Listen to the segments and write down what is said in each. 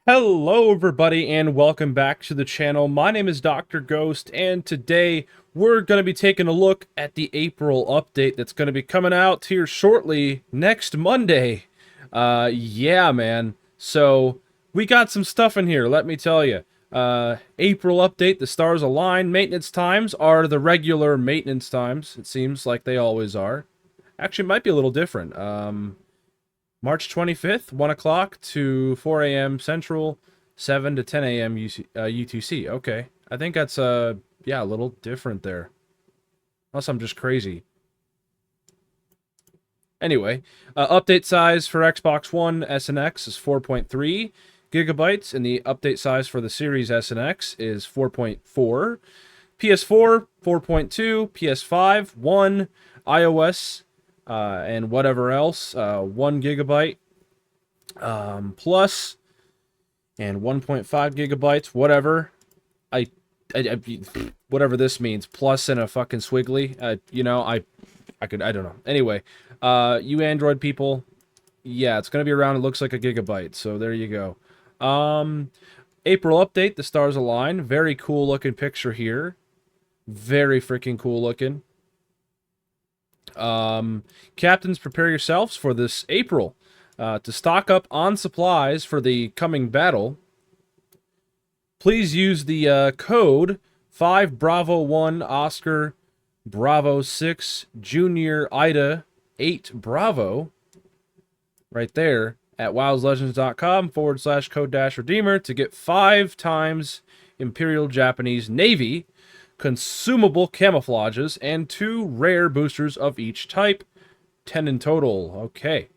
Hello everybody and welcome back to the channel. My name is Dr. Ghost and today we're going to be taking a look at the April update that's going to be coming out here shortly next Monday. Yeah man. So we got some stuff in here, let me tell you. April update, the stars align. Maintenance times are the regular maintenance times. It seems like they always are. Actually, it might be a little different. March 25th, 1 o'clock to 4 a.m. Central, 7 to 10 a.m. UTC. Okay. I think that's, yeah, a little different there. Unless I'm just crazy. Anyway, update size for Xbox One S and X is 4.3 gigabytes, and the update size for the Series S and X is 4.4. PS4, 4.2. PS5, 1. iOS, and whatever else, 1 gigabyte plus, and 1.5 gigabytes, whatever. I whatever this means, plus and a fucking squiggly. You know, I don't know. Anyway, you Android people, yeah, it's gonna be around. It looks like a gigabyte, so there you go. April update, the stars align. Very cool looking picture here. Very freaking cool looking. Captains, prepare yourselves for this April to stock up on supplies for the coming battle. Please use the code 5 Bravo 1 Oscar Bravo 6 Junior Ida 8 Bravo right there at wowslegends.com/code-redeemer to get 5 times Imperial Japanese Navy consumable camouflages, and 2 rare boosters of each type. 10 in total. Okay.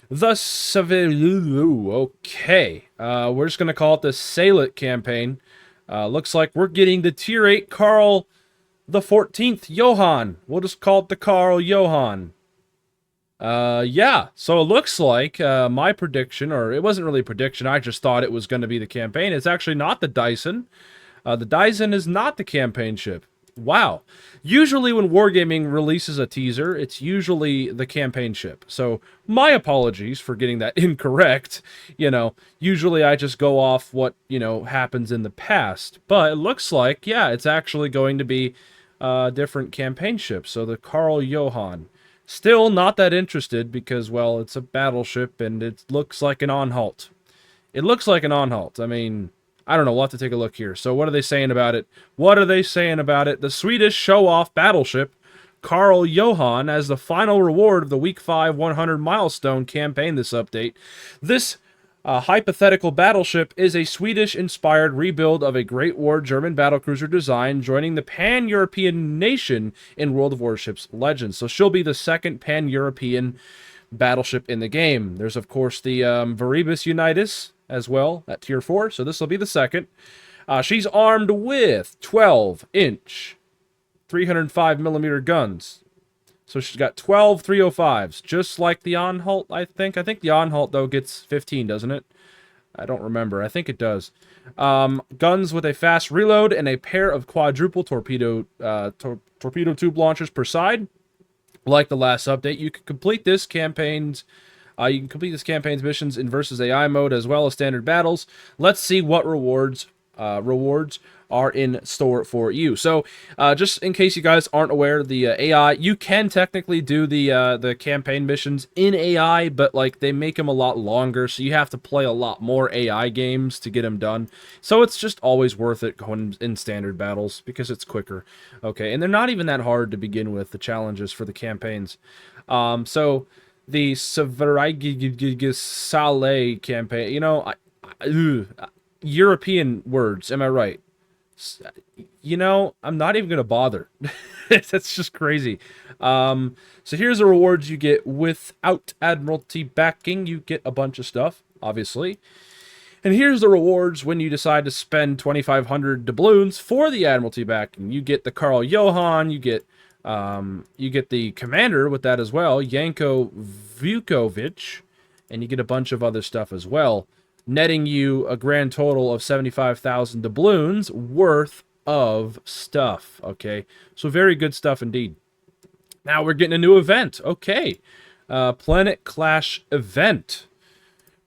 The Savelu. Okay. We're just going to call it the Sail It campaign. Looks like we're getting the Tier 8 Carl the 14th Johann. We'll just call it the Carl Johann. Yeah. So it looks like my prediction, or it wasn't really a prediction, I just thought it was going to be the campaign. It's actually not the Dyson. The Dyson is not the campaign ship. Wow. Usually when Wargaming releases a teaser, it's usually the campaign ship. So my apologies for getting that incorrect. You know, usually I just go off what, you know, happens in the past. But it looks like, yeah, it's actually going to be a different campaign ship. So the Carl Johann. Still not that interested because, well, it's a battleship and it looks like an on-halt. It looks like an on-halt. I mean, I don't know, we'll have to take a look here. So what are they saying about it? What are they saying about it? The Swedish show-off battleship, Carl Johann, as the final reward of the Week 5 100 milestone campaign this update. This hypothetical battleship is a Swedish-inspired rebuild of a Great War German battlecruiser design, joining the Pan-European nation in World of Warships Legends. So she'll be the second Pan-European battleship in the game. There's, of course, the Varibus Unitas as well at Tier 4, so this will be the second. She's armed with 12-inch 305mm guns. So she's got 12 305s, just like the on-halt, I think. I think the on-halt, though, gets 15, doesn't it? I don't remember. I think it does. Guns with a fast reload and a pair of quadruple torpedo tube launchers per side. Like the last update, you can complete this campaign's missions in versus AI mode as well as standard battles. Let's see what rewards are in store for you. So, just in case you guys aren't aware, the AI, you can technically do the campaign missions in AI, but like they make them a lot longer, so you have to play a lot more AI games to get them done. So it's just always worth it going in standard battles because it's quicker. Okay, and they're not even that hard to begin with, the challenges for the campaigns. So the Severaigisale campaign, you know, European words, am I right? You know, I'm not even gonna bother. That's just crazy. So here's the rewards you get without Admiralty backing. You get a bunch of stuff, obviously. And here's the rewards when you decide to spend 2,500 doubloons for the Admiralty backing. You get the Carl Johann, you get the commander with that as well, Janko Vukovic, and you get a bunch of other stuff as well, netting you a grand total of 75,000 doubloons worth of stuff. Okay, so very good stuff indeed. Now we're getting a new event. Okay, Planet Clash event.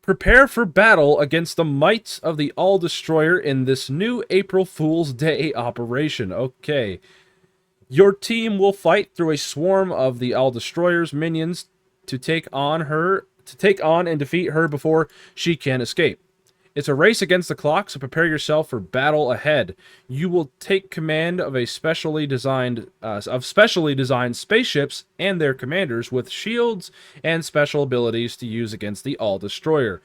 Prepare for battle against the might of the All-Destroyer in this new April Fool's Day operation. Okay. Your team will fight through a swarm of the All-Destroyer's minions to take on and defeat her before she can escape. It's a race against the clock, so prepare yourself for battle ahead. You will take command of specially designed spaceships and their commanders with shields and special abilities to use against the All-Destroyer.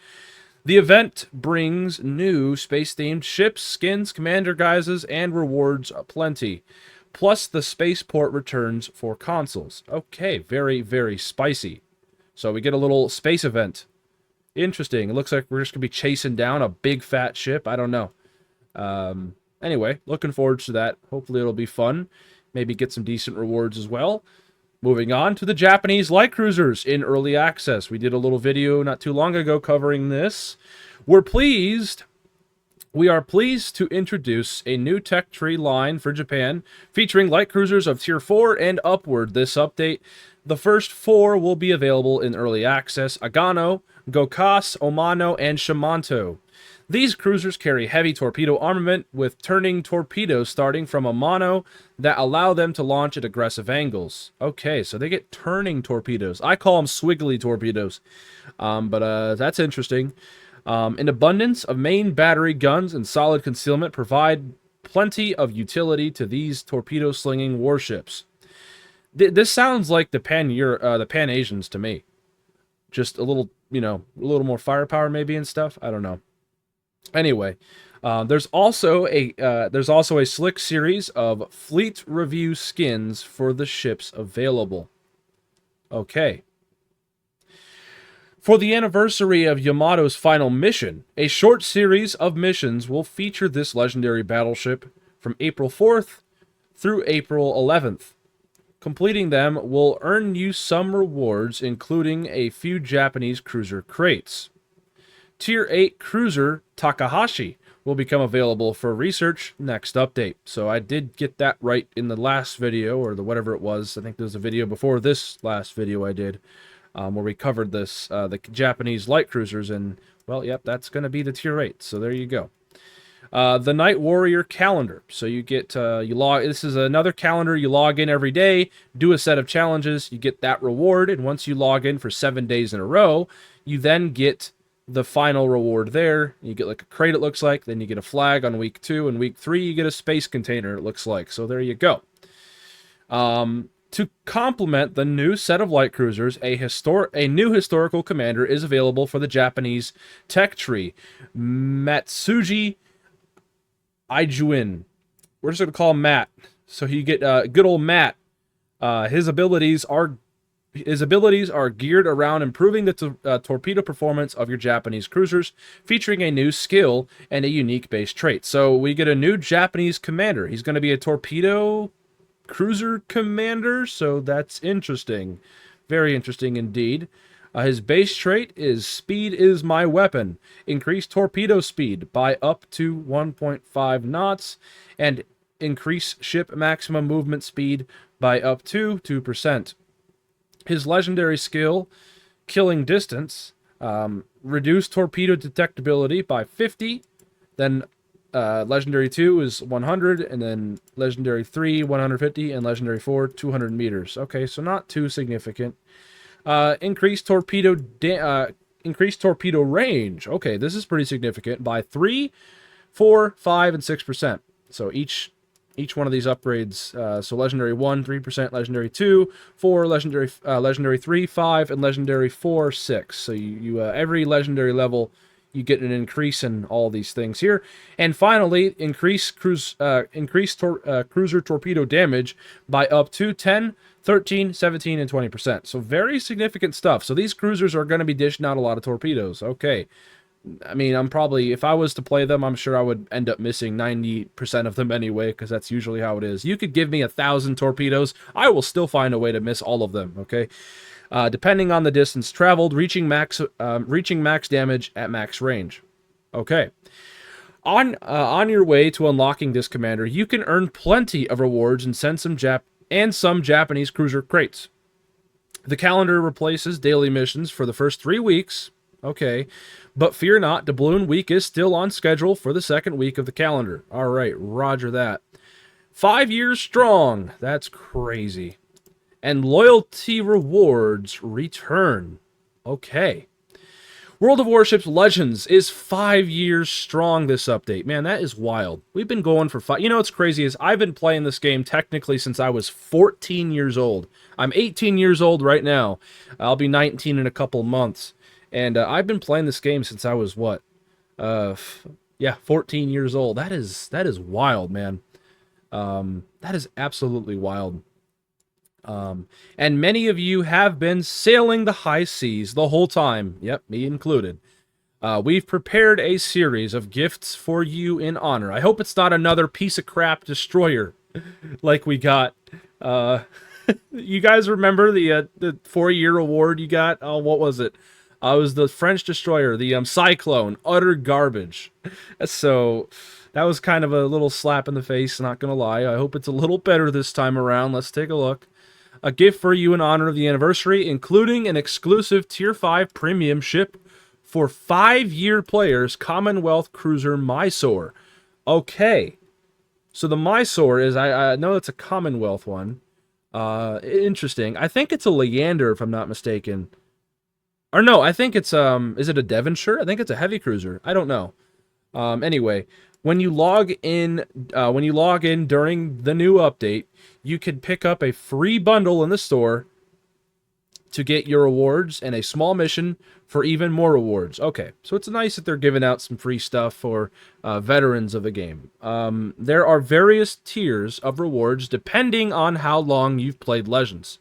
The event brings new space-themed ships, skins, commander guises, and rewards aplenty. Plus, the spaceport returns for consoles. Okay, very, very spicy. So we get a little space event. Interesting. It looks like we're just going to be chasing down a big fat ship. I don't know. Anyway, looking forward to that. Hopefully it'll be fun. Maybe get some decent rewards as well. Moving on to the Japanese light cruisers in early access. We did a little video not too long ago covering this. We are pleased to introduce a new tech tree line for Japan featuring light cruisers of Tier 4 and upward. This update, the first 4 will be available in early access: Agano, Gokas, Omano, and Shimanto. These cruisers carry heavy torpedo armament with turning torpedoes starting from MAONO that allow them to launch at aggressive angles. Okay, so they get turning torpedoes. I call them swiggly torpedoes, but that's interesting. An abundance of main battery guns and solid concealment provide plenty of utility to these torpedo-slinging warships. This sounds like the Pan-Asians to me. Just a little, a little more firepower maybe and stuff. I don't know. Anyway, there's also a slick series of fleet review skins for the ships available. Okay. For the anniversary of Yamato's final mission, a short series of missions will feature this legendary battleship from April 4th through April 11th. Completing them will earn you some rewards, including a few Japanese cruiser crates. Tier 8 cruiser Takahashi will become available for research next update. So I did get that right in the last video, or whatever it was. I think there was a video before this last video I did, where we covered this, the Japanese light cruisers, and, well, yep, that's going to be the Tier 8, so there you go. The Night Warrior calendar. So you get, this is another calendar. You log in every day, do a set of challenges, you get that reward, and once you log in for 7 days in a row, you then get the final reward there. You get like a crate, it looks like, then you get a flag on week 2, and week 3 you get a space container, it looks like. So there you go. To complement the new set of light cruisers, a new historical commander is available for the Japanese tech tree, Matsuji Ijuin. We're just going to call him Matt. So you get good old Matt. His abilities are geared around improving the torpedo performance of your Japanese cruisers, featuring a new skill and a unique base trait. So we get a new Japanese commander. He's going to be a torpedo cruiser commander, so that's interesting. Very interesting indeed. His base trait is Speed is my weapon. Increase torpedo speed by up to 1.5 knots, and increase ship maximum movement speed by up to 2%. His legendary skill, Killing Distance, reduce torpedo detectability by 50, then Legendary 2 is 100, and then Legendary 3, 150, and Legendary 4, 200 meters. Okay, so not too significant. Increased torpedo range. Okay, this is pretty significant, by 3, 4, 5, and 6%. So each one of these upgrades, so Legendary 1, 3%, Legendary 2, 4, Legendary 3, 5, and Legendary 4, 6. So you every Legendary level, you get an increase in all these things here. And finally, increase cruiser torpedo damage by up to 10, 13, 17, and 20%. So very significant stuff. So these cruisers are going to be dishing out a lot of torpedoes. Okay. I mean, if I was to play them, I'm sure I would end up missing 90% of them anyway, because that's usually how it is. You could give me 1,000 torpedoes, I will still find a way to miss all of them, okay? Depending on the distance traveled, reaching max damage at max range. Okay. On your way to unlocking this commander, you can earn plenty of rewards and send some Japanese cruiser crates. The calendar replaces daily missions for the first 3 weeks, Okay. But fear not, Doubloon Week is still on schedule for the second week of the calendar. All right, roger that. 5 years strong. That's crazy. And loyalty rewards return. Okay. World of Warships Legends is 5 years strong this update. Man, that is wild. We've been going for 5... You know what's crazy is I've been playing this game technically since I was 14 years old. I'm 18 years old right now. I'll be 19 in a couple months. And I've been playing this game since I was, what? Yeah, 14 years old. That is wild, man. That is absolutely wild. And many of you have been sailing the high seas the whole time. Yep, me included. We've prepared a series of gifts for you in honor. I hope it's not another piece of crap destroyer like we got. You guys remember the 4-year award you got? Oh, what was it? It was the French destroyer, the Cyclone. Utter garbage. So that was kind of a little slap in the face, not gonna lie. I hope it's a little better this time around. Let's take a look. A gift for you in honor of the anniversary, including an exclusive Tier 5 premium ship for 5-year players, Commonwealth Cruiser Mysore. Okay. So the Mysore is, I know it's a Commonwealth one. Interesting. I think it's a Leander, if I'm not mistaken. Or no, I think it's, is it a Devonshire? I think it's a heavy cruiser. I don't know. Anyway, when you log in during the new update, you can pick up a free bundle in the store to get your rewards and a small mission for even more rewards. Okay, so it's nice that they're giving out some free stuff for veterans of the game. There are various tiers of rewards depending on how long you've played Legends,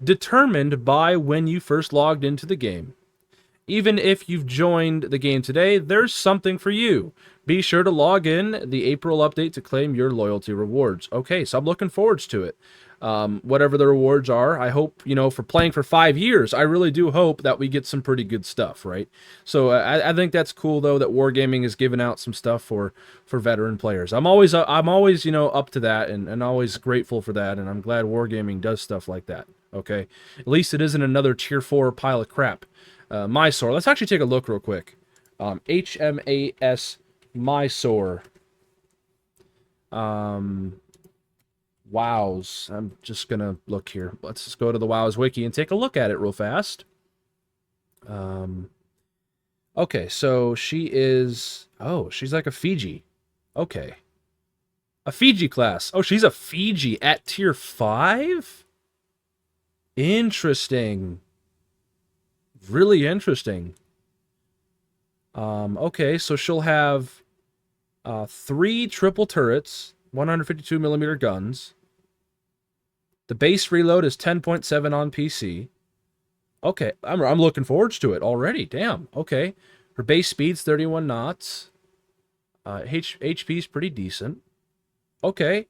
determined by when you first logged into the game. Even if you've joined the game today, there's something for you. Be sure to log in the April update to claim your loyalty rewards. Okay, so I'm looking forward to it. Whatever the rewards are, I hope, you know, for playing for 5 years, I really do hope that we get some pretty good stuff, right? So I think that's cool, though, that Wargaming is giving out some stuff for veteran players. I'm always you know, up to that and always grateful for that, and I'm glad Wargaming does stuff like that, okay? At least it isn't another Tier 4 pile of crap. Mysore. Let's actually take a look real quick. HMAS Mysore. WoWs. I'm just gonna look here. Let's just go to the WoWs wiki and take a look at it real fast. Okay, so she is... Oh, she's like a Fiji. Okay. A Fiji class. Oh, she's a Fiji at Tier 5? Interesting. Really interesting. Okay, so she'll have 3 triple turrets, 152mm guns. The base reload is 10.7 on PC. Okay, I'm looking forward to it already. Damn. Okay, her base speed's 31 knots. HP's pretty decent. Okay.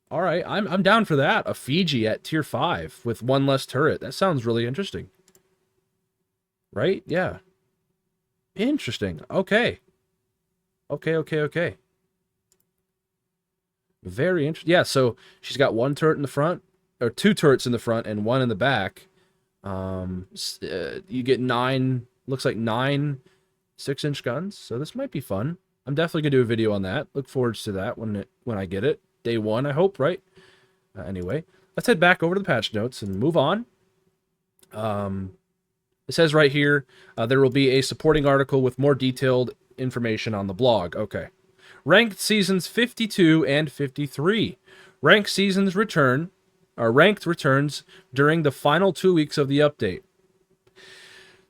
All right, I'm down for that. A Fiji at Tier 5 with 1 less turret. That sounds really interesting. Right? Yeah. Interesting. Okay. Okay. Very interesting. Yeah, so she's got 1 turret in the front, or 2 turrets in the front and 1 in the back. You get 9, looks like 9 6-inch guns, so this might be fun. I'm definitely going to do a video on that. Look forward to that when I get it. Day 1, I hope, right? Anyway, let's head back over to the patch notes and move on. It says right here, there will be a supporting article with more detailed information on the blog. Okay. Ranked Seasons 52 and 53. Ranked returns during the final 2 weeks of the update.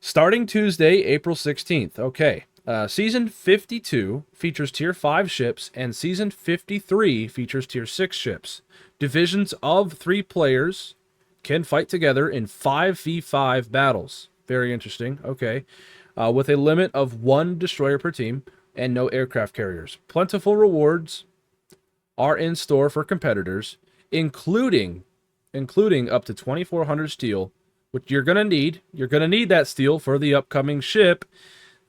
Starting Tuesday, April 16th. Okay. Season 52 features Tier 5 ships, and Season 53 features Tier 6 ships. Divisions of 3 players can fight together in 5v5 battles. Very interesting. Okay. With a limit of 1 destroyer per team and no aircraft carriers. Plentiful rewards are in store for competitors, including up to 2,400 steel, which you're going to need. You're going to need that steel for the upcoming ship,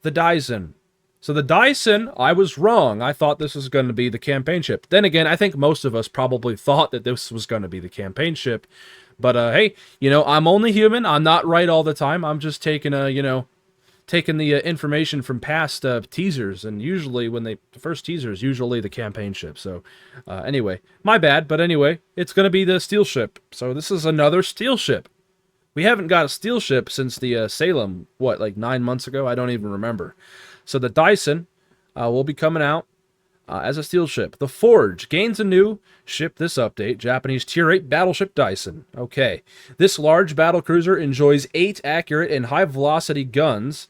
the Dyson. So the Dyson, I was wrong. I thought this was going to be the campaign ship. Then again, I think most of us probably thought that this was going to be the campaign ship. But, hey, you know, I'm only human. I'm not right all the time. I'm just taking a taken the information from past teasers, and usually the first teaser is usually the campaign ship. So anyway, my bad, but anyway, it's going to be the steel ship. So this is another steel ship. We haven't got a steel ship since the Salem, what, like 9 months ago? I don't even remember. So the Dyson will be coming out as a steel ship. The Forge gains a new ship this update, Japanese Tier 8 Battleship Dyson. Okay, this large battlecruiser enjoys 8 accurate and high-velocity guns,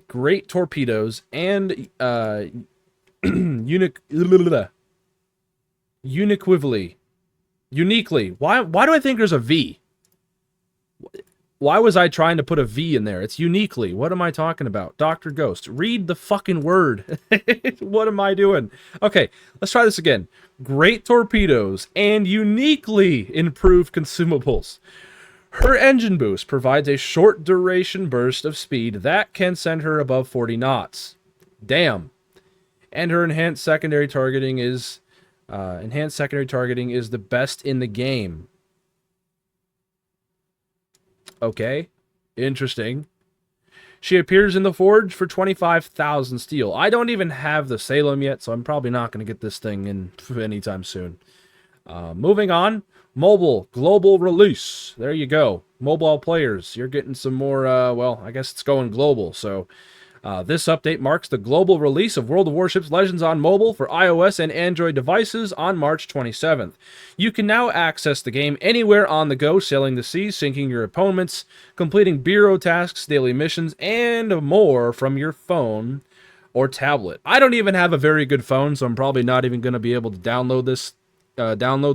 great torpedoes, and uniquely. Why do I think there's a V? Why was I trying to put a V in there? It's uniquely. What am I talking about? Dr. Ghost. Read the fucking word. What am I doing? Okay, let's try this again. Great torpedoes and uniquely improved consumables. Her engine boost provides a short duration burst of speed that can send her above 40 knots. Damn. And her enhanced secondary targeting is the best in the game. Okay, interesting. She appears in the Forge for 25,000 steel. I don't even have the Salem yet, so I'm probably not going to get this thing in anytime soon. Moving on, mobile global release. There you go. Mobile players, you're getting some more, well, I guess it's going global. So this update marks the global release of World of Warships Legends on mobile for iOS and Android devices on March 27th. You can now access the game anywhere on the go, sailing the seas, sinking your opponents, completing bureau tasks, daily missions, and more from your phone or tablet. I don't even have a very good phone, so I'm probably not even going to be able to download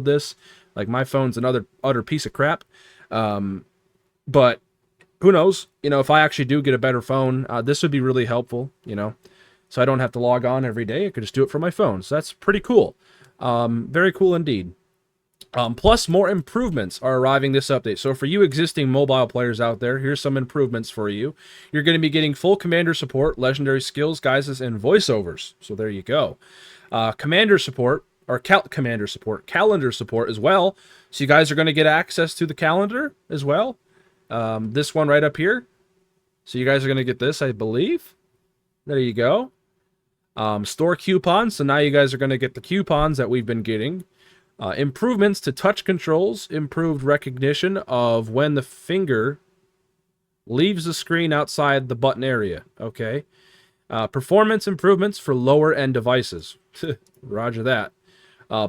this. Like, my phone's another utter piece of crap. But who knows? You know, if I actually do get a better phone, this would be really helpful, you know. So I don't have to log on every day. I could just do it from my phone. So that's pretty cool. Very cool indeed. Plus, more improvements are arriving this update. So for you existing mobile players out there, here's some improvements for you. You're going to be getting full commander support, legendary skills, guises, and voiceovers. So there you go. Commander support, or calendar support as well. So you guys are going to get access to the calendar as well. This one right up here. So you guys are going to get this, I believe. There you go. Store coupons. So now you guys are going to get the coupons that we've been getting. Improvements to touch controls. Improved recognition of when the finger leaves the screen outside the button area. Okay. Performance improvements for lower end devices. Roger that.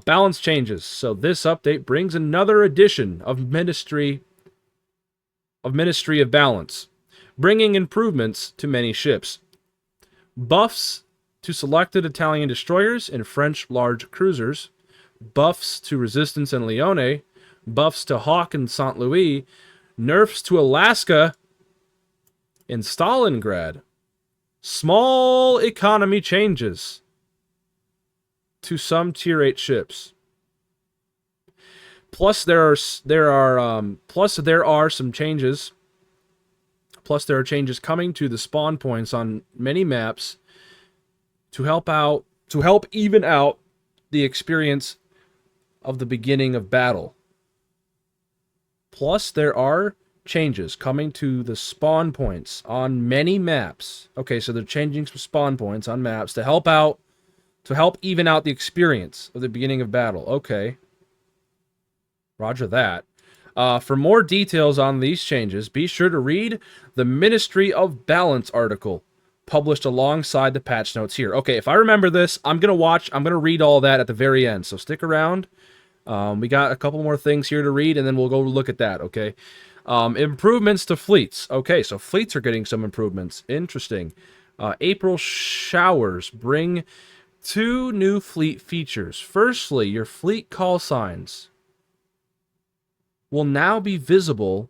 Balance changes. So this update brings another edition of Ministry of Balance, bringing improvements to many ships. Buffs to selected Italian destroyers and French large cruisers. Buffs to Resistance and Lione. Buffs to Hawk and St. Louis. Nerfs to Alaska and Stalingrad. Small economy changes to some Tier 8 ships. Plus there are some changes. Plus there are changes coming to the spawn points on many maps to help even out the experience of the beginning of battle. Plus there are changes coming to the spawn points on many maps. Okay, so they're changing some spawn points on maps to help even out the experience of the beginning of battle. Okay. Roger that. For more details on these changes, be sure to read the Ministry of Balance article published alongside the patch notes here. Okay, if I remember this, I'm going to read all that at the very end, so stick around. We got a couple more things here to read, and then we'll go look at that, okay? Improvements to fleets. Okay, so fleets are getting some improvements. Interesting. April showers bring 2 new fleet features. Firstly, your fleet call signs will now be visible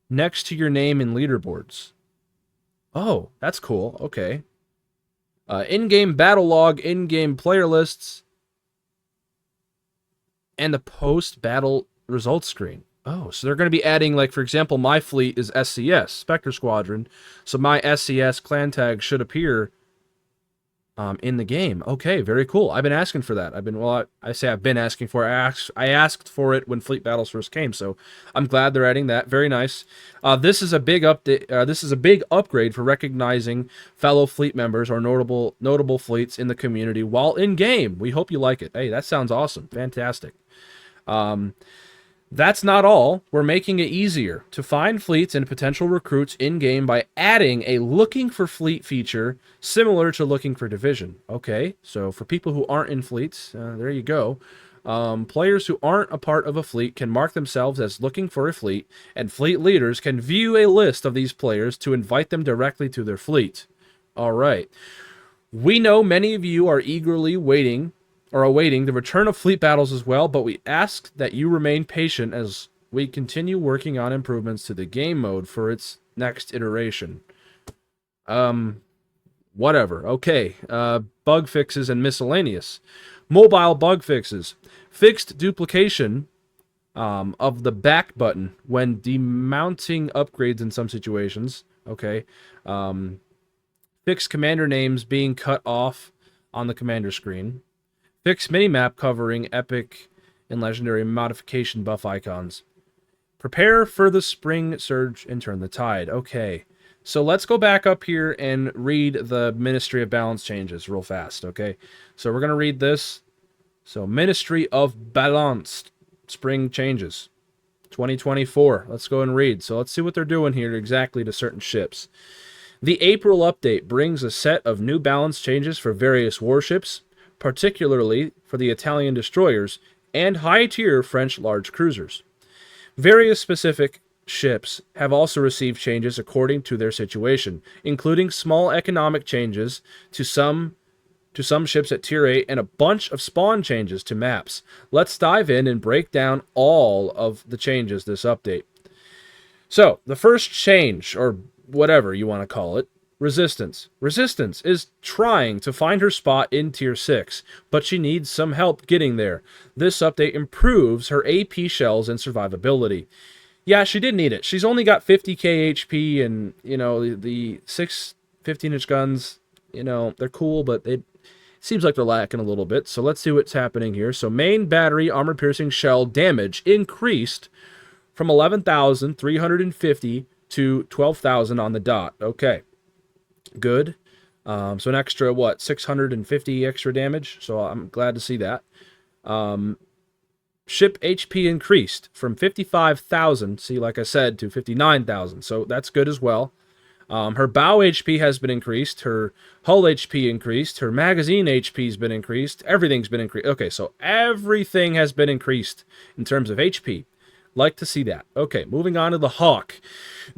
next to your name in leaderboards. Oh, that's cool. Okay. In-game battle log, in-game player lists, and the post-battle results screen. Oh, so they're going to be adding, like, for example, my fleet is SCS, Spectre Squadron, so my SCS clan tag should appear in the game. Okay, very cool. I've been asking for that. I say I've been asking for it. I asked for it when Fleet Battles first came, so I'm glad they're adding that. Very nice. This is a big update. This is a big upgrade for recognizing fellow fleet members or notable fleets in the community while in game. We hope you like it. Hey, that sounds awesome. Fantastic. That's not all. We're making it easier to find fleets and potential recruits in-game by adding a looking for fleet feature similar to looking for division. Okay, so for people who aren't in fleets, there you go. Players who aren't a part of a fleet can mark themselves as looking for a fleet, and fleet leaders can view a list of these players to invite them directly to their fleet. All right. We know many of you are eagerly waiting or awaiting the return of fleet battles as well, but we ask that you remain patient as we continue working on improvements to the game mode for its next iteration. Whatever. Okay. Bug fixes and miscellaneous. Mobile bug fixes. Fixed duplication of the back button when demounting upgrades in some situations. Okay. Fixed commander names being cut off on the commander screen. Fix minimap covering epic and legendary modification buff icons. Prepare for the spring surge and turn the tide. Okay, so let's go back up here and read the Ministry of Balance changes real fast, okay? So we're going to read this. So Ministry of Balance spring changes 2024. Let's go and read. So let's see what they're doing here exactly to certain ships. The April update brings a set of new balance changes for various warships, particularly for the Italian destroyers and high-tier French large cruisers. Various specific ships have also received changes according to their situation, including small economic changes to some ships at Tier 8 and a bunch of spawn changes to maps. Let's dive in and break down all of the changes this update. So, the first change, or whatever you want to call it, Resistance. Resistance is trying to find her spot in Tier 6, but she needs some help getting there. This update improves her AP shells and survivability. Yeah, she did need it. She's only got 50k HP, and, you know, the 6 15-inch guns, you know, they're cool, but it seems like they're lacking a little bit. So let's see what's happening here. So main battery armor-piercing shell damage increased from 11,350 to 12,000 on the dot. Okay. Good. So an extra, 650 extra damage. So I'm glad to see that. Ship HP increased from 55,000, see, like I said, to 59,000. So that's good as well. Her bow HP has been increased. Her hull HP increased. Her magazine HP has been increased. Everything's been increased. Okay, so everything has been increased in terms of HP. Like to see that. Okay, moving on to the Hawk.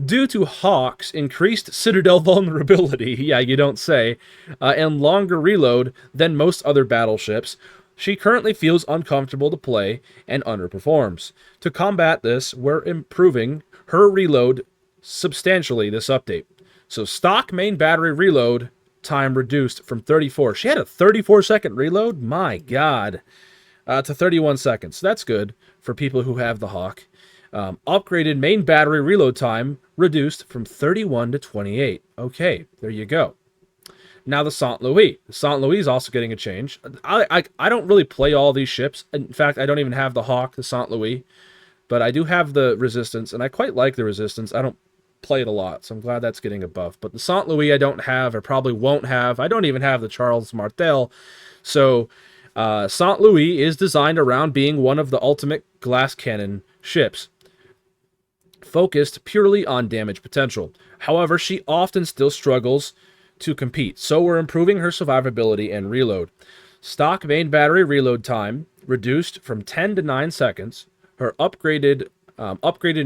Due to Hawk's increased Citadel vulnerability, yeah, you don't say, and longer reload than most other battleships, she currently feels uncomfortable to play and underperforms. To combat this, we're improving her reload substantially this update. So stock main battery reload time reduced from 34. She had a 34-second reload? My God. To 31 seconds. That's good for people who have the Hawk. Upgraded main battery reload time reduced from 31 to 28. Okay, there you go. Now the Saint Louis. The Saint Louis is also getting a change. I don't really play all these ships. In fact, I don't even have the Hawk, the Saint Louis. But I do have the Resistance, and I quite like the Resistance. I don't play it a lot, so I'm glad that's getting a buff. But the Saint Louis I don't have, or probably won't have. I don't even have the Charles Martel. So Saint Louis is designed around being one of the ultimate glass cannon ships, focused purely on damage potential. However, she often still struggles to compete, so we're improving her survivability and reload. Stock main battery reload time reduced from 10 to 9 seconds. Her upgraded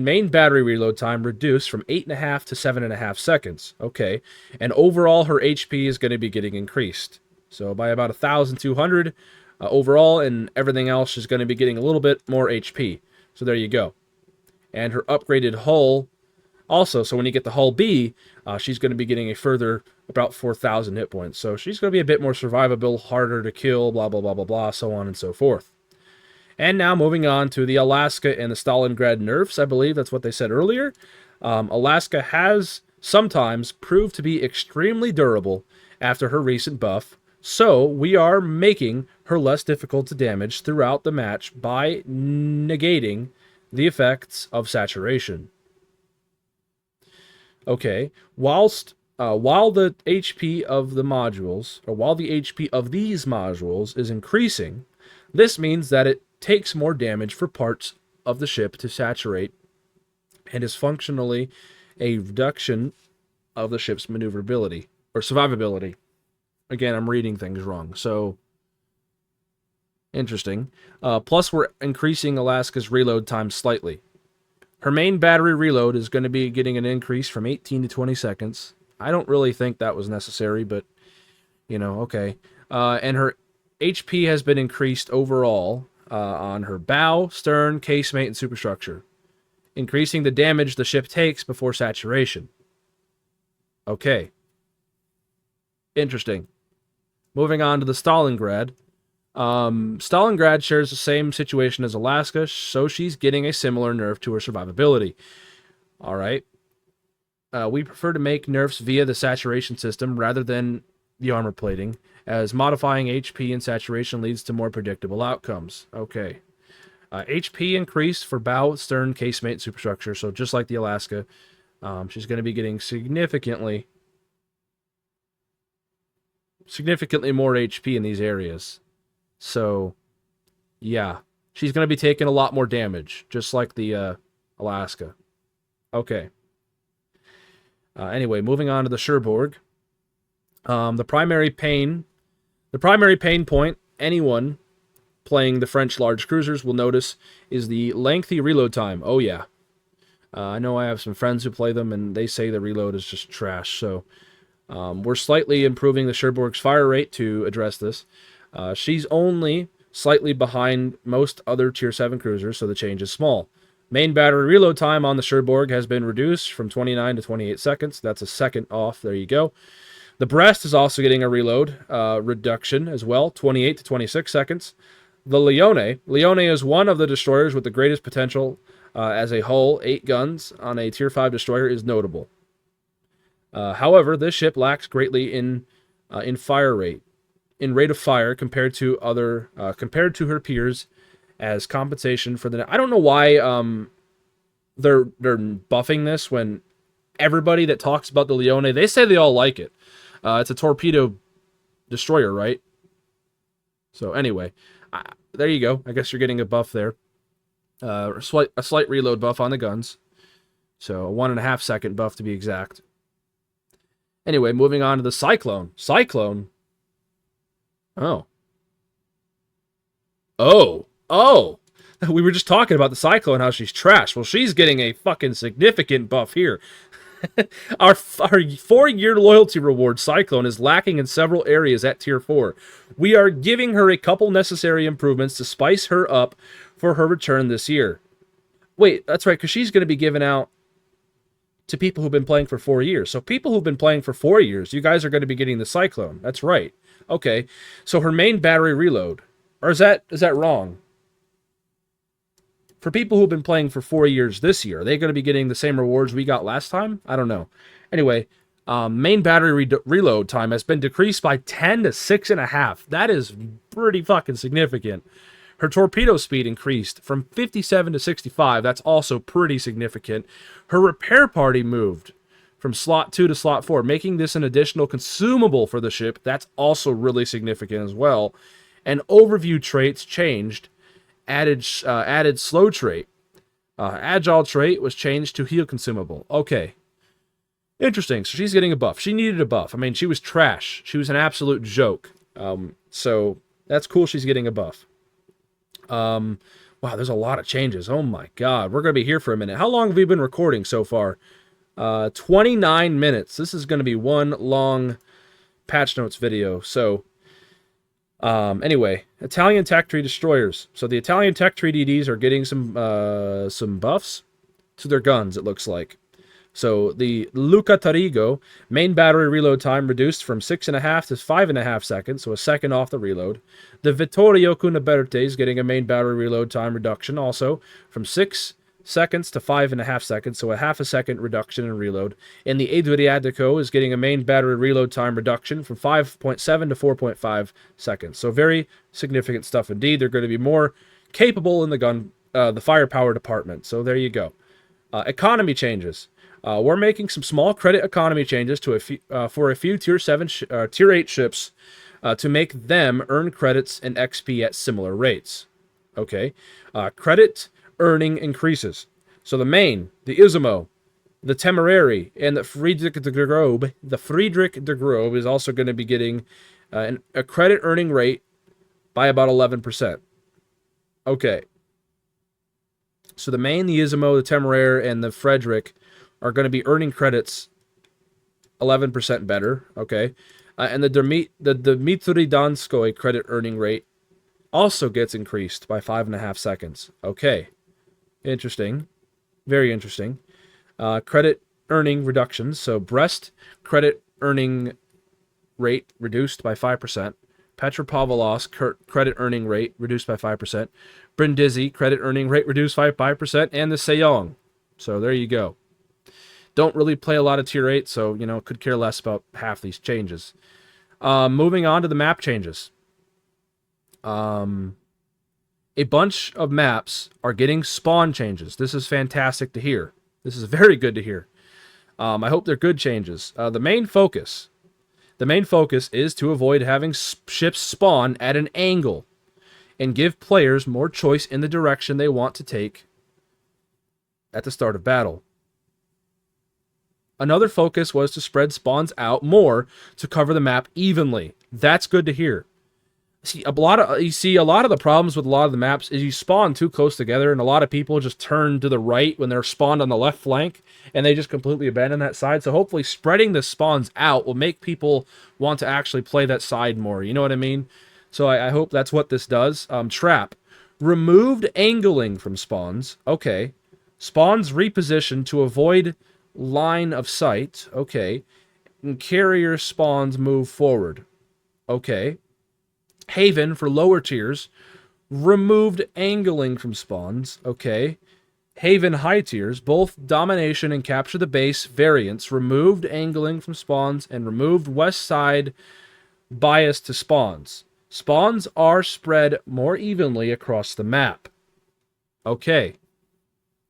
main battery reload time reduced from 8.5 to 7.5 seconds. Okay, and overall her HP is going to be getting increased. So by about 1,200 overall, and everything else is going to be getting a little bit more HP. So there you go. And her upgraded hull also, so when you get the hull B, she's going to be getting a further about 4,000 hit points. So she's going to be a bit more survivable, harder to kill, blah, blah, blah, blah, blah, so on and so forth. And now moving on to the Alaska and the Stalingrad nerfs. I believe that's what they said earlier. Alaska has sometimes proved to be extremely durable after her recent buff So we are making her less difficult to damage throughout the match by negating the effects of saturation. Okay, while the HP of the modules, or while the HP of these modules is increasing, this means that it takes more damage for parts of the ship to saturate and is functionally a reduction of the ship's maneuverability or survivability. Again, I'm reading things wrong, so interesting. Plus, we're increasing Alaska's reload time slightly. Her main battery reload is going to be getting an increase from 18 to 20 seconds. I don't really think that was necessary, but, you know, okay. And her HP has been increased overall on her bow, stern, casemate, and superstructure, increasing the damage the ship takes before saturation. Okay. Interesting. Moving on to the Stalingrad. Stalingrad shares the same situation as Alaska, so she's getting a similar nerf to her survivability. All right. We prefer to make nerfs via the saturation system rather than the armor plating, as modifying HP and saturation leads to more predictable outcomes. Okay. HP increased for bow, stern, casemate, and superstructure, so just like the Alaska, she's going to be getting significantly more HP in these areas. So, yeah. She's going to be taking a lot more damage, just like the Alaska. Okay. Anyway, moving on to the Cherbourg. The primary pain point anyone playing the French large cruisers will notice is the lengthy reload time. Oh, yeah. I know I have some friends who play them, and they say the reload is just trash, so we're slightly improving the Cherbourg's fire rate to address this. She's only slightly behind most other Tier 7 cruisers, so the change is small. Main battery reload time on the Cherbourg has been reduced from 29 to 28 seconds. That's a second off. There you go. The Brest is also getting a reload reduction as well, 28 to 26 seconds. The Lione is one of the destroyers with the greatest potential as a hull. 8 guns on a Tier 5 destroyer is notable. However, this ship lacks greatly in fire rate. In rate of fire compared to her peers, as compensation for the. I don't know why they're buffing this when everybody that talks about the Lione, they say they all like it. It's a torpedo destroyer, right? So anyway, there you go. I guess you're getting a buff there. A slight reload buff on the guns. So a 1.5 second buff to be exact. Anyway, moving on to the Cyclone. Cyclone. Oh. We were just talking about the Cyclone, how she's trash. Well, she's getting a fucking significant buff here. Our 4-year loyalty reward, Cyclone, is lacking in several areas at Tier 4. We are giving her a couple necessary improvements to spice her up for her return this year. Wait, that's right, because she's going to be given out to people who've been playing for 4 years. So people who've been playing for 4 years, you guys are going to be getting the Cyclone. That's right. Okay, so her main battery reload. Or is that wrong? For people who've been playing for 4 years this year, are they going to be getting the same rewards we got last time? I don't know. Anyway, main battery reload time has been decreased by 10 to 6.5. That is pretty fucking significant. Her torpedo speed increased from 57 to 65. That's also pretty significant. Her repair party moved from slot 2 to slot 4, making this an additional consumable for the ship. That's also really significant as well. And overview traits changed. Added slow trait. Agile trait was changed to heal consumable. Okay. Interesting. So she's getting a buff. She needed a buff. I mean, she was trash. She was an absolute joke. So that's cool she's getting a buff. Wow, there's a lot of changes. Oh my god. We're going to be here for a minute. How long have we been recording so far? 29 minutes. This is going to be one long patch notes video. So, anyway, Italian Tech Tree destroyers. So the Italian Tech Tree DDs are getting some buffs to their guns, it looks like. So the Luca Tarigo, main battery reload time reduced from 6.5 to 5.5 seconds, so a second off the reload. The Vittorio Cunaberte is getting a main battery reload time reduction also from 6 seconds to 5.5 seconds, so a half a second reduction in reload. And the Radeon is getting a main battery reload time reduction from 5.7 to 4.5 seconds. So very significant stuff indeed. They're going to be more capable in the firepower department. So there you go. Economy changes. We're making some small credit economy changes to for a few Tier 8 ships to make them earn credits and XP at similar rates. Okay. Credit earning increases. So the Main, the Izumo, the Temporary, and the Friedrich de Grobe is also going to be getting a credit earning rate by about 11%. Okay. So the Main, the Izumo, the Temporary, and the Friedrich are going to be earning credits 11% better. Okay. And the Dmitry Donskoy credit earning rate also gets increased by 5.5 seconds. Okay. Interesting. Very interesting. Credit earning reductions. So Brest credit earning rate reduced by 5%. Petropavlovsk credit earning rate reduced by 5%. Brindisi credit earning rate reduced by 5%. And the Sejong. So there you go. Don't really play a lot of Tier 8, so, could care less about half these changes. Moving on to the map changes. A bunch of maps are getting spawn changes. This is fantastic to hear. This is very good to hear. I hope they're good changes. The main focus is to avoid having ships spawn at an angle and give players more choice in the direction they want to take at the start of battle. Another focus was to spread spawns out more to cover the map evenly. That's good to hear. See, a lot of the problems with a lot of the maps is you spawn too close together, and a lot of people just turn to the right when they're spawned on the left flank, and they just completely abandon that side. So hopefully spreading the spawns out will make people want to actually play that side more. You know what I mean? So I hope that's what this does. Trap. Removed angling from spawns. Okay. Spawns repositioned to avoid line of sight. Okay. And carrier spawns move forward. Okay. Haven for lower tiers. Removed angling from spawns. Okay. Haven high tiers. Both domination and capture the base variants. Removed angling from spawns and removed west side bias to spawns. Spawns are spread more evenly across the map. Okay.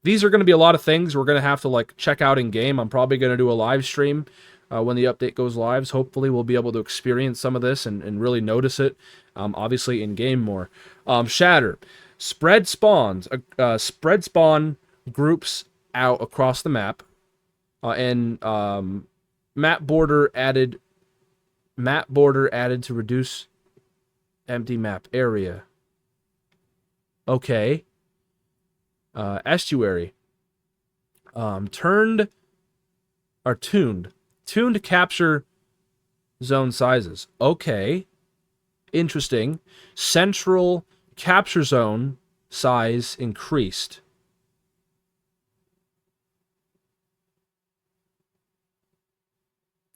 These are going to be a lot of things we're going to have to check out in game. I'm probably going to do a live stream when the update goes live. So hopefully we'll be able to experience some of this and really notice it. Obviously in game more. Shatter. Spread spawns. Spread spawn groups out across the map. And map border added to reduce empty map area. Okay. Estuary. Tuned to capture zone sizes. Okay. Interesting. Central capture zone size increased.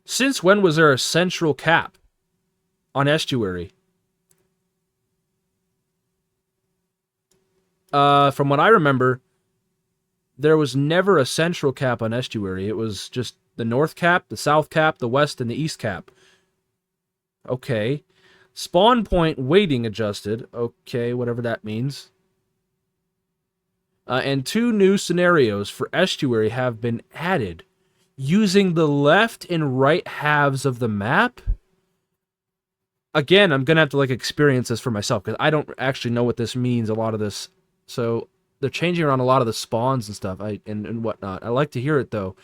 Since when was there a central cap on Estuary? From what I remember, there was never a central cap on Estuary. It was just the north cap, the south cap, the west, and the east cap. Okay. Spawn point weighting adjusted. Okay, whatever that means. And 2 new scenarios for Estuary have been added. Using the left and right halves of the map. Again, I'm going to have to experience this for myself, because I don't actually know what this means, a lot of this. So they're changing around a lot of the spawns and stuff and whatnot. I like to hear it, though.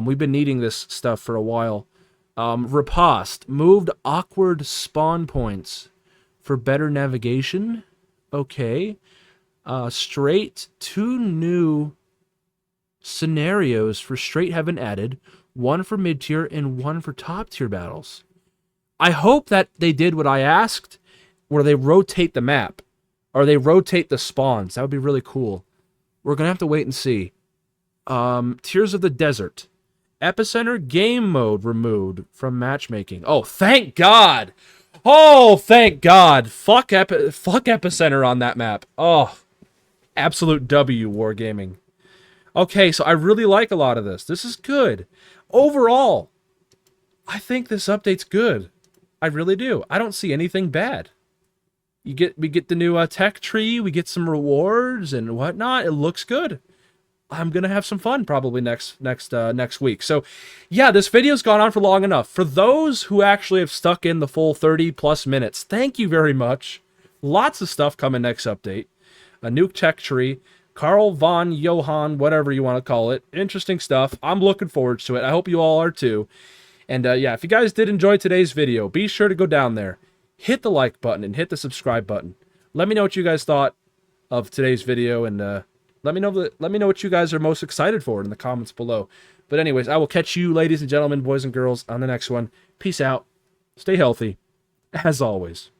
We've been needing this stuff for a while. Riposte. Moved awkward spawn points for better navigation. Okay. Straight. 2 new scenarios for straight have been added. 1 for mid-tier and 1 for top-tier battles. I hope that they did what I asked, where they rotate the map. Or they rotate the spawns. That would be really cool. We're going to have to wait and see. Tears of the Desert. Epicenter game mode removed from matchmaking. Oh, thank God. Oh, thank God. Fuck Epicenter on that map. Oh, absolute W, Wargaming. Okay, so I really like a lot of this. This is good. Overall, I think this update's good. I really do. I don't see anything bad. We get the new tech tree. We get some rewards and whatnot. It looks good. I'm gonna have some fun probably next week. So, yeah, this video's gone on for long enough. For those who actually have stuck in the full 30+ minutes, thank you very much. Lots of stuff coming next update. A new tech tree. Carl von Johann, whatever you want to call it. Interesting stuff. I'm looking forward to it. I hope you all are too. And yeah, if you guys did enjoy today's video, be sure to go down there, hit the like button, and hit the subscribe button. Let me know what you guys thought of today's video, and let me know what you guys are most excited for in the comments below. But anyways, I will catch you, ladies and gentlemen, boys and girls, on the next one. Peace out. Stay healthy, as always.